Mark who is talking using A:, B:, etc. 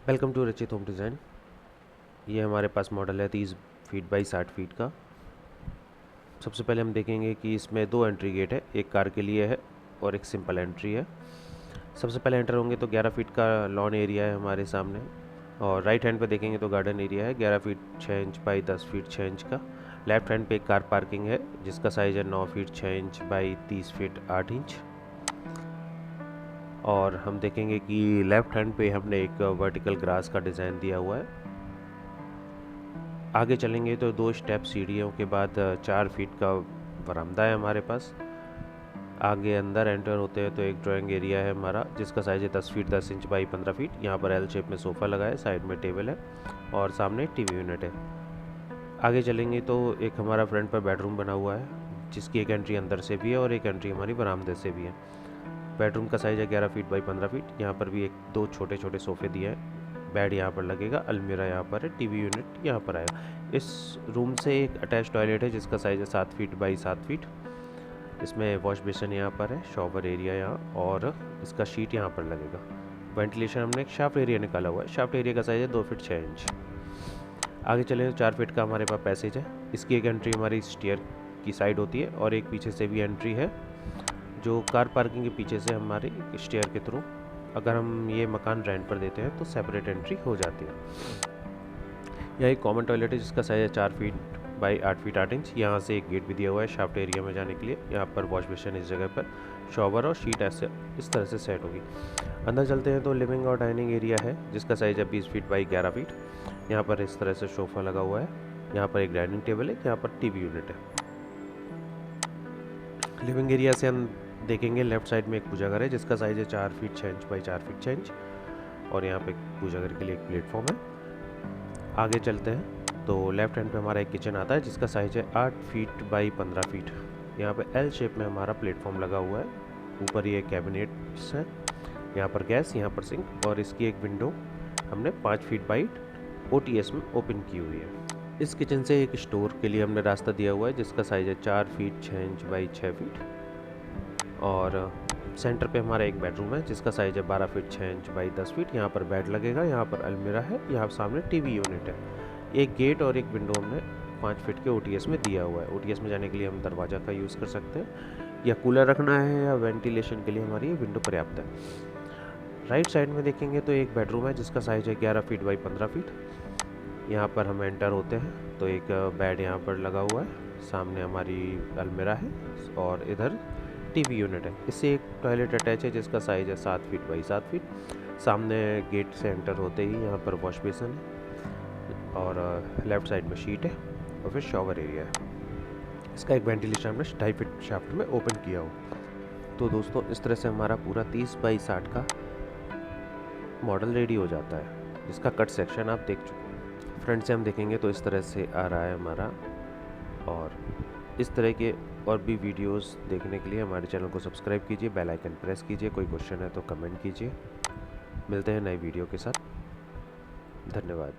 A: Welcome to रचित home design. ये हमारे पास मॉडल है 30 फीट बाई 60 फीट का। सबसे पहले हम देखेंगे कि इसमें दो एंट्री गेट है, एक कार के लिए है और एक सिंपल एंट्री है। सबसे पहले एंटर होंगे तो 11 फीट का लॉन एरिया है हमारे सामने, और राइट हैंड पे देखेंगे तो गार्डन एरिया है 11 feet 6 inch by 10 feet 6 inch का। लेफ्ट हैंड पे एक कार पार्किंग है जिसका साइज़ है 9 feet 6 inch by 30 feet 8 inch. और हम देखेंगे कि लेफ्ट हैंड पे हमने एक वर्टिकल ग्रास का डिज़ाइन दिया हुआ है। आगे चलेंगे तो दो स्टेप सीढ़ियों के बाद 4 फीट का बरामदा है हमारे पास। आगे अंदर एंटर होते हैं तो एक ड्राइंग एरिया है हमारा जिसका साइज़ है 10 फीट 10 इंच बाई 15 फीट। यहाँ पर एल शेप में सोफ़ा लगा है, साइड में टेबल है और सामने टीवी यूनिट है। आगे चलेंगे तो एक हमारा फ्रंट पर बेडरूम बना हुआ है जिसकी एक एंट्री अंदर से भी है और एक एंट्री हमारी बरामदे से भी है। बेडरूम का साइज़ है 11 फीट बाई 15 फीट। यहाँ पर भी एक दो छोटे छोटे सोफ़े दिए हैं, बेड यहाँ पर लगेगा, अलमीरा यहाँ पर है, टीवी यूनिट यहाँ पर आएगा। इस रूम से एक अटैच टॉयलेट है जिसका साइज़ है 7 फीट बाई 7 फीट। इसमें वॉश बेसिन यहाँ पर है, शॉवर एरिया यहाँ, और इसका शीट यहाँ पर लगेगा। वेंटिलेशन हमने एक शाफ्ट एरिया निकाला हुआ है, शाफ्ट एरिया का साइज़ है 2 फीट 6 इंच। आगे चले तो 4 फीट का हमारे पास पैसेज है। इसकी एक एंट्री हमारी स्टेयर की साइड होती है और एक पीछे से भी एंट्री है जो कार पार्किंग के पीछे से हमारे स्टेयर के थ्रू, अगर हम ये मकान रेंट पर देते हैं तो सेपरेट एंट्री हो जाती है। यह एक कॉमन टॉयलेट है जिसका साइज़ है 4 फीट बाई 8 फीट 8 इंच। यहाँ से एक गेट भी दिया हुआ है शाफ्ट एरिया में जाने के लिए। यहाँ पर वॉश बेसिन इस जगह पर, शॉवर और शीट ऐसे इस तरह से सेट होगी। अंदर चलते हैं तो लिविंग और डाइनिंग एरिया है जिसका साइज़ है 20 फीट बाई 11 फीट। यहाँ पर इस तरह से सोफ़ा लगा हुआ है, यहाँ पर एक डाइनिंग टेबल है, यहाँ पर टीवी यूनिट है। लिविंग एरिया से हम देखेंगे लेफ्ट साइड में एक पूजा घर है जिसका साइज़ है 4 feet 6 inch by 4 feet 6 inch, और यहाँ पे पूजा घर के लिए एक प्लेटफॉर्म है। आगे चलते हैं तो लेफ्ट हैंड पे हमारा एक किचन आता है जिसका साइज़ है 8 फीट बाई 15 फीट। यहाँ पे एल शेप में हमारा प्लेटफॉर्म लगा हुआ है। ऊपर ये कैबिनेट्स है, यहाँ पर गैस, यहाँ पर सिंक, और इसकी एक विंडो हमने 5 फीट बाई OTS में ओपन की हुई है। इस किचन से एक स्टोर के लिए हमने रास्ता दिया हुआ है जिसका साइज़ है 4 फीट 6 इंच बाई 6 फीट। और सेंटर पे हमारा एक बेडरूम है जिसका साइज़ है 12 फीट 6 इंच बाई 10 फीट। यहाँ पर बेड लगेगा, यहाँ पर अलमीरा है, यहाँ सामने टीवी यूनिट है। एक गेट और एक विंडो हमने 5 फीट के OTS में दिया हुआ है। OTS में जाने के लिए हम दरवाज़ा का यूज़ कर सकते हैं, या कूलर रखना है या वेंटिलेशन के लिए हमारी ये विंडो पर्याप्त है। राइट साइड में देखेंगे तो एक बेडरूम है जिसका साइज़ है 11 फीट बाई 15 फीट। यहाँ पर हम एंटर होते हैं तो एक बेड यहाँ पर लगा हुआ है, सामने हमारी अलमीरा है और इधर टीवी यूनिट है। इससे एक टॉयलेट अटैच है जिसका साइज़ है 7 फीट बाई 7 फीट। सामने गेट से एंटर होते ही यहाँ पर वॉश बेसिन है और लेफ़्ट साइड में शीट है और फिर शॉवर एरिया है। इसका एक वेंटिलेशन हमने 2.5 फीट शाफ्ट में ओपन किया हो। तो दोस्तों इस तरह से हमारा पूरा 30 बाई 60 का मॉडल रेडी हो जाता है, जिसका कट सेक्शन आप देख चुके हैं। फ्रंट से हम देखेंगे तो इस तरह से आ रहा है हमारा। और इस तरह के और भी वीडियोस देखने के लिए हमारे चैनल को सब्सक्राइब कीजिए, बेल आइकन प्रेस कीजिए। कोई क्वेश्चन है तो कमेंट कीजिए। मिलते हैं नई वीडियो के साथ। धन्यवाद।